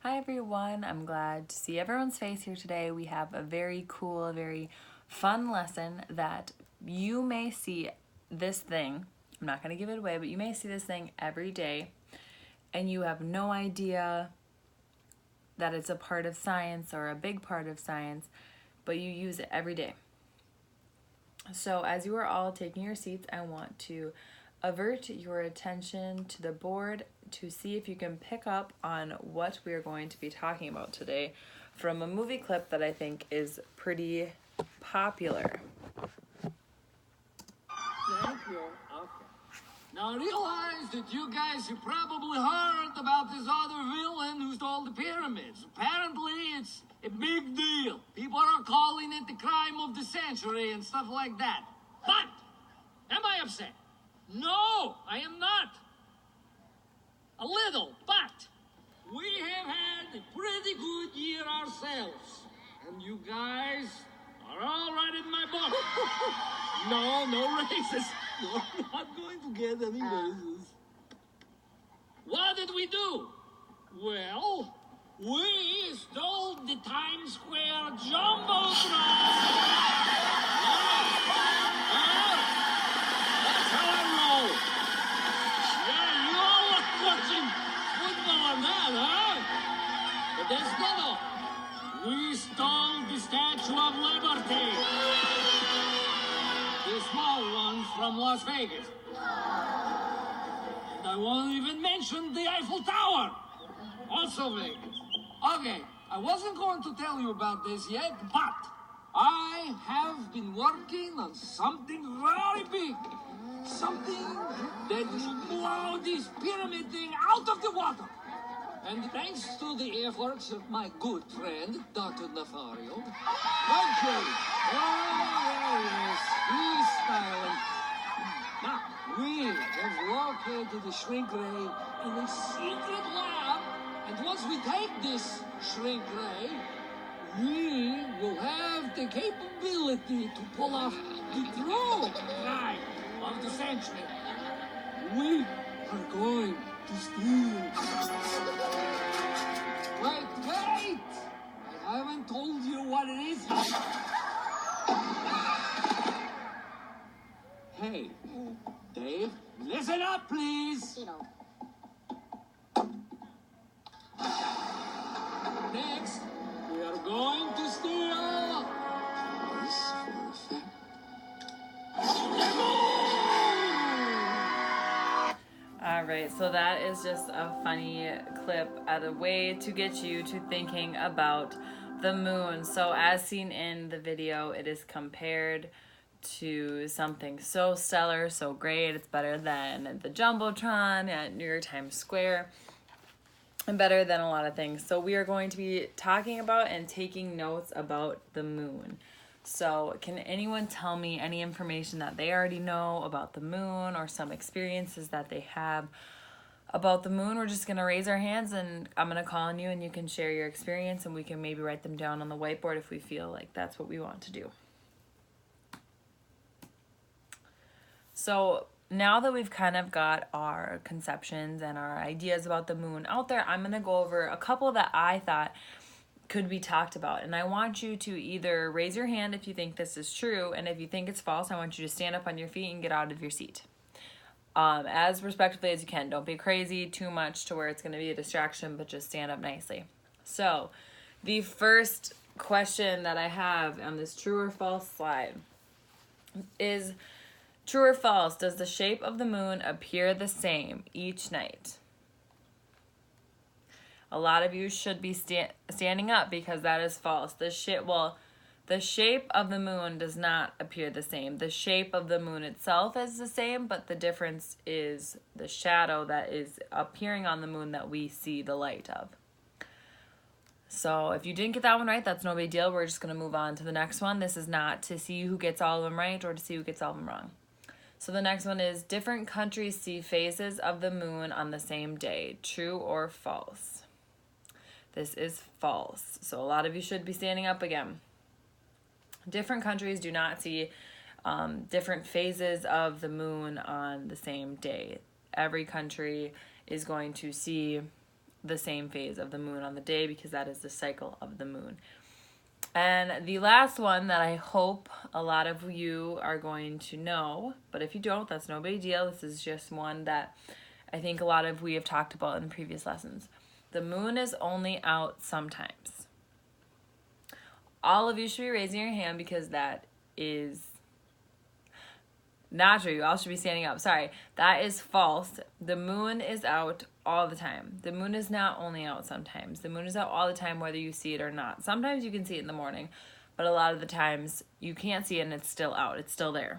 Hi everyone, I'm glad to see everyone's face here today. We have a very cool, very fun lesson that you may see this thing. I'm not going to give it away, but you may see this thing every day and you have no idea that it's a part of science or a big part of science, but you use it every day. So as you are all taking your seats, I want to avert your attention to the board to see if you can pick up on what we are going to be talking about today from a movie clip that I think is pretty popular. Thank you. Okay. Now realize that you guys have probably heard about this other villain who stole the pyramids. Apparently it's a big deal. People are calling it the crime of the century and stuff like that. But, am I upset? No, I am not. A little, but we have had a pretty good year ourselves. And you guys are all right in my book. No raises. No, I'm not going to get any raises. What did we do? Well, we stole the Times Square Jumbotron. That's how I roll. Yeah, you all look watching football on that, huh? But that's not all. We stole the Statue of Liberty. The small one from Las Vegas. And I won't even mention the Eiffel Tower. Also Vegas. Okay, I wasn't going to tell you about this yet, but I have been working on something very big. Something that will blow this pyramid thing out of the water. And thanks to the efforts of my good friend, Dr. Nafario. Thank you. Oh, yes, he's smiling. Now, we have located the shrink ray in a secret lab. And once we take this shrink ray, we will have the capability to pull off the true crime of the century. We are going to steal. Wait! I haven't told you what it is yet. Hey, Dave, listen up, please. Next, we are going to steal this for effect. Alright, so that is just a funny clip as a way to get you to thinking about the moon. So as seen in the video, it is compared to something so stellar, so great. It's better than the Jumbotron at New York Times Square and better than a lot of things. So we are going to be talking about and taking notes about the moon. So can anyone tell me any information that they already know about the moon or some experiences that they have about the moon? We're just going to raise our hands and I'm going to call on you and you can share your experience and we can maybe write them down on the whiteboard if we feel like that's what we want to do. So now that we've kind of got our conceptions and our ideas about the moon out there, I'm going to go over a couple that I thought could be talked about. And I want you to either raise your hand if you think this is true, and if you think it's false, I want you to stand up on your feet and get out of your seat. As respectfully as you can. Don't be crazy too much to where it's going to be a distraction, but just stand up nicely. So the first question that I have on this true or false slide is, true or false, does the shape of the moon appear the same each night? A lot of you should be standing up because that is false. The shape of the moon does not appear the same. The shape of the moon itself is the same, but the difference is the shadow that is appearing on the moon that we see the light of. So if you didn't get that one right, that's no big deal. We're just going to move on to the next one. This is not to see who gets all of them right or to see who gets all of them wrong. So the next one is, different countries see phases of the moon on the same day. True or false? This is false. So a lot of you should be standing up again. Different countries do not see different phases of the moon on the same day. Every country is going to see the same phase of the moon on the day, because that is the cycle of the moon. And the last one that I hope a lot of you are going to know, but if you don't, that's no big deal. This is just one that I think a lot of we have talked about in previous lessons. The moon is only out sometimes. All of you should be raising your hand, because that is not true. You all should be standing up. Sorry. That is false. The moon is out all the time. The moon is not only out sometimes. The moon is out all the time, whether you see it or not. Sometimes you can see it in the morning, but a lot of the times you can't see it and it's still out. It's still there.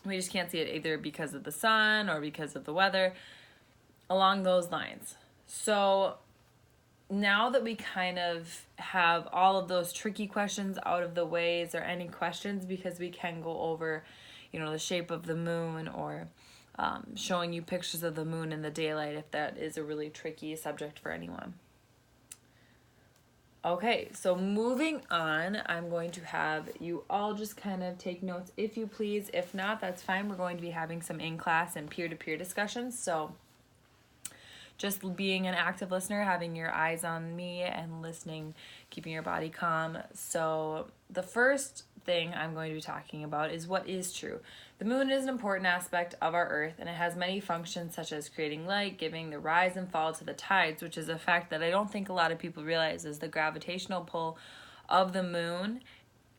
We just can't see it either because of the sun or because of the weather, along those lines. So now that we kind of have all of those tricky questions out of the way, is there any questions? Because we can go over, the shape of the moon, or showing you pictures of the moon in the daylight, if that is a really tricky subject for anyone. Okay, so moving on, I'm going to have you all just kind of take notes if you please. If not, that's fine. We're going to be having some in-class and peer-to-peer discussions, so just being an active listener, having your eyes on me and listening, keeping your body calm. So the first thing I'm going to be talking about is what is true. The moon is an important aspect of our Earth, and it has many functions such as creating light, giving the rise and fall to the tides, which is a fact that I don't think a lot of people realize, is the gravitational pull of the moon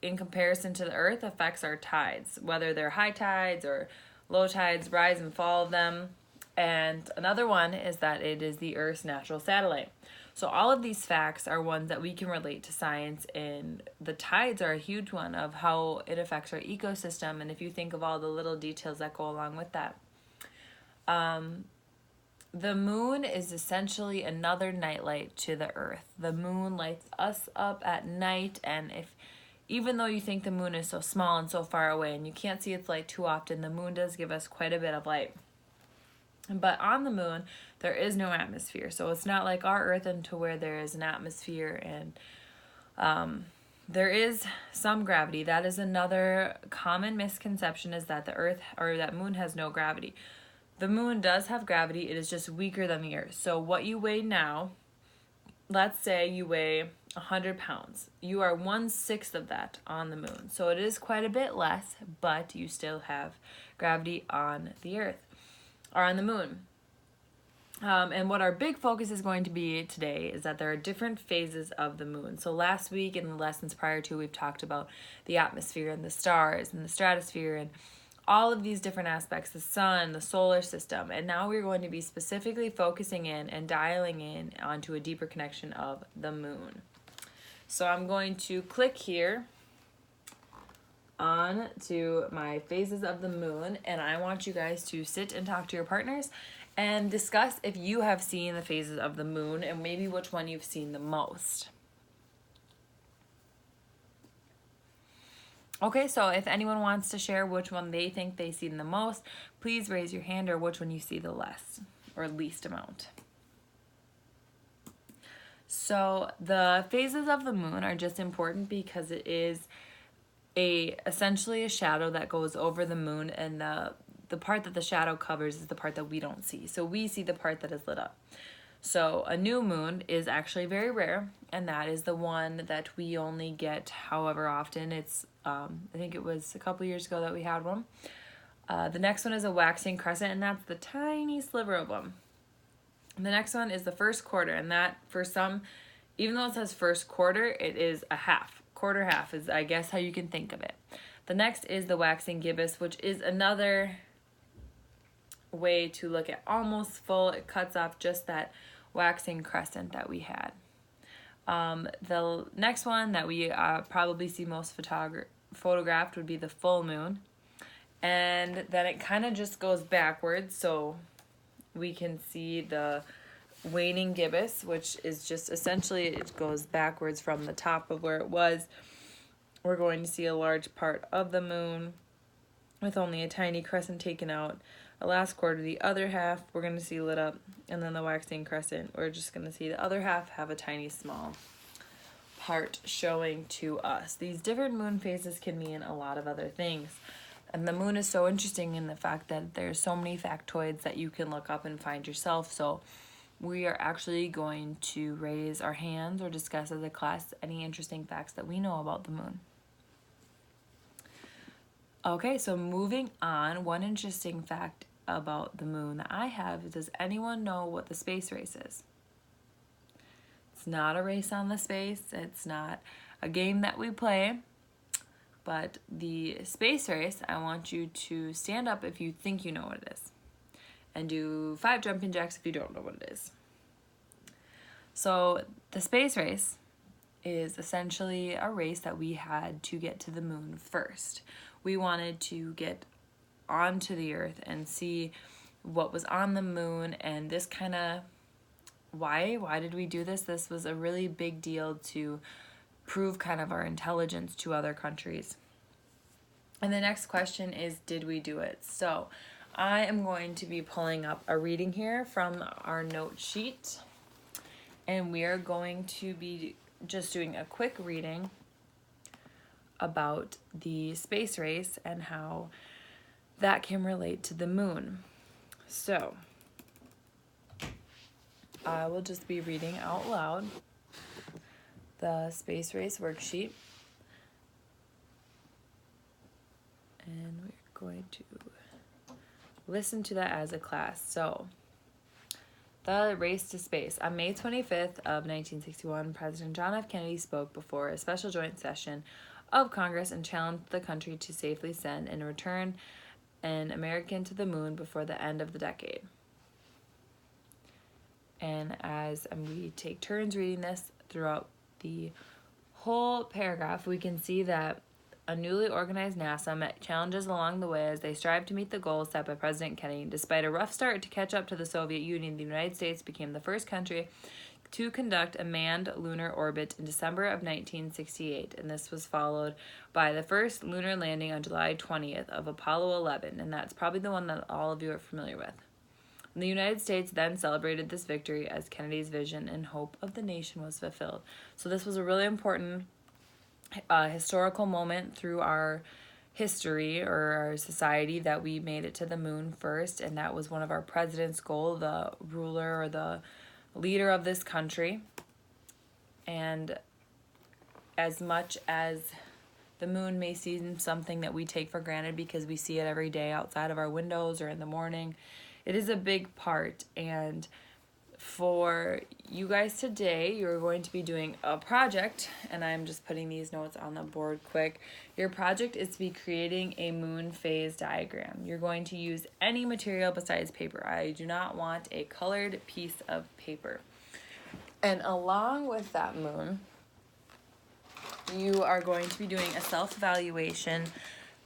in comparison to the Earth affects our tides, whether they're high tides or low tides, rise and fall of them. And another one is that it is the Earth's natural satellite. So all of these facts are ones that we can relate to science, and the tides are a huge one of how it affects our ecosystem, and if you think of all the little details that go along with that. The moon is essentially another nightlight to the Earth. The moon lights us up at night, and even though you think the moon is so small and so far away and you can't see its light too often, the moon does give us quite a bit of light. But on the moon, there is no atmosphere. So it's not like our Earth, into where there is an atmosphere and there is some gravity. That is another common misconception, is that the Earth or that moon has no gravity. The moon does have gravity. It is just weaker than the Earth. So what you weigh now, let's say you weigh 100 pounds. You are 1/6 of that on the moon. So it is quite a bit less, but you still have gravity on the Earth. Or on the moon. And what our big focus is going to be today is that there are different phases of the moon. So last week in the lessons prior to, we've talked about the atmosphere and the stars and the stratosphere and all of these different aspects, the sun, the solar system. And now we're going to be specifically focusing in and dialing in onto a deeper connection of the moon. So I'm going to click here on to my phases of the moon, and I want you guys to sit and talk to your partners and discuss if you have seen the phases of the moon and maybe which one you've seen the most. Okay, so if anyone wants to share which one they think they've seen the most, please raise your hand, or which one you see the less or least amount. So the phases of the moon are just important because it is essentially a shadow that goes over the moon, and the part that the shadow covers is the part that we don't see. So we see the part that is lit up. So a new moon is actually very rare, and that is the one that we only get however often. It's I think it was a couple years ago that we had one. The next one is a waxing crescent, and that's the tiny sliver of them. And the next one is the first quarter, and that for some, even though it says first quarter, it is a half. Quarter half is, I guess, how you can think of it. The next is the waxing gibbous, which is another way to look at almost full. It cuts off just that waxing crescent that we had. The next one that we probably see most photographed would be the full moon. And then it kind of just goes backwards, so we can see the waning gibbous, which is just essentially, it goes backwards from the top of where it was. We're going to see a large part of the moon with only a tiny crescent taken out. The last quarter, the other half, we're going to see lit up, and then the waxing crescent, we're just going to see the other half have a tiny small part showing to us. These different moon phases can mean a lot of other things. And the moon is so interesting in the fact that there's so many factoids that you can look up and find yourself. So we are actually going to raise our hands or discuss as a class any interesting facts that we know about the moon. Okay, so moving on, one interesting fact about the moon that I have, does anyone know what the space race is? It's not a race on the space, it's not a game that we play, but the space race, I want you to stand up if you think you know what it is, and do 5 jumping jacks if you don't know what it is. So the space race is essentially a race that we had to get to the moon first. We wanted to get onto the Earth and see what was on the moon, and this kind of, why did we do this? This was a really big deal to prove kind of our intelligence to other countries. And the next question is, did we do it? So I am going to be pulling up a reading here from our note sheet, and we are going to be just doing a quick reading about the space race and how that can relate to the moon. So I will just be reading out loud the space race worksheet, and we're going to listen to that as a class. So the race to space. On May 25th of 1961, President John F. Kennedy spoke before a special joint session of Congress and challenged the country to safely send and return an American to the moon before the end of the decade. And as we take turns reading this throughout the whole paragraph, we can see that a newly organized NASA met challenges along the way as they strived to meet the goals set by President Kennedy. Despite a rough start to catch up to the Soviet Union, the United States became the first country to conduct a manned lunar orbit in December of 1968, and this was followed by the first lunar landing on July 20th of Apollo 11, and that's probably the one that all of you are familiar with. The United States then celebrated this victory as Kennedy's vision and hope of the nation was fulfilled. So this was a really important historical moment through our history or our society that we made it to the moon first, and that was one of our president's goal, the ruler or the leader of this country. And as much as the moon may seem something that we take for granted because we see it every day outside of our windows or in the morning, it is a big part. And for you guys today, you're going to be doing a project, and I'm just putting these notes on the board quick. Your project is to be creating a moon phase diagram. You're going to use any material besides paper. I do not want a colored piece of paper. And along with that moon, you are going to be doing a self-evaluation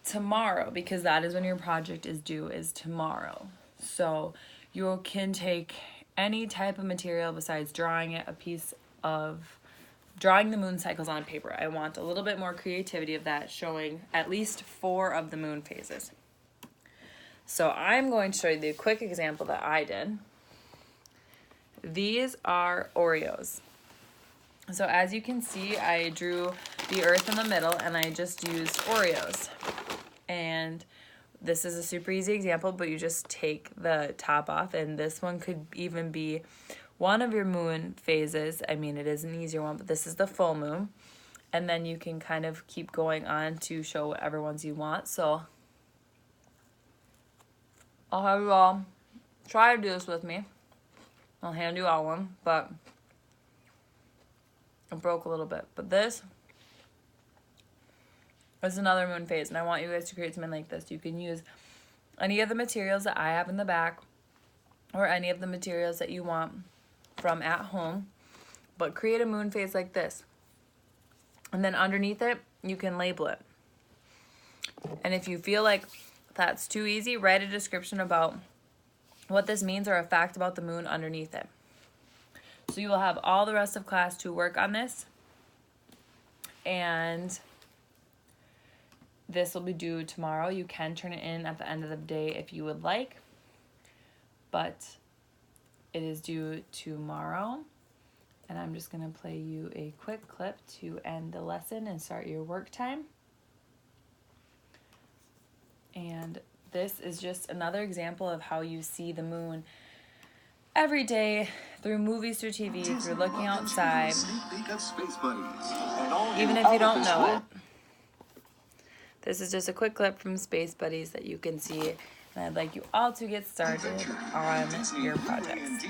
tomorrow, because that is when your project is due, is tomorrow. So you can take any type of material besides drawing it, drawing the moon cycles on paper. I want a little bit more creativity of that, showing at least 4 of the moon phases. So I'm going to show you the quick example that I did. These are Oreos. So as you can see, I drew the Earth in the middle, and I just used Oreos. And this is a super easy example, but you just take the top off, and this one could even be one of your moon phases. I mean, it is an easier one, but this is the full moon. And then you can kind of keep going on to show whatever ones you want. So I'll have you all try to do this with me. I'll hand you all one, but it broke a little bit. But this is another moon phase, and I want you guys to create something like this. You can use any of the materials that I have in the back, or any of the materials that you want from at home, but create a moon phase like this. And then underneath it, you can label it. And if you feel like that's too easy, write a description about what this means or a fact about the moon underneath it. So you will have all the rest of class to work on this, and this will be due tomorrow. You can turn it in at the end of the day if you would like, but it is due tomorrow. And I'm just going to play you a quick clip to end the lesson and start your work time. And this is just another example of how you see the moon every day through movies, through TV, through looking outside, even if you don't know it. This is just a quick clip from Space Buddies that you can see, and I'd like you all to get started on your projects.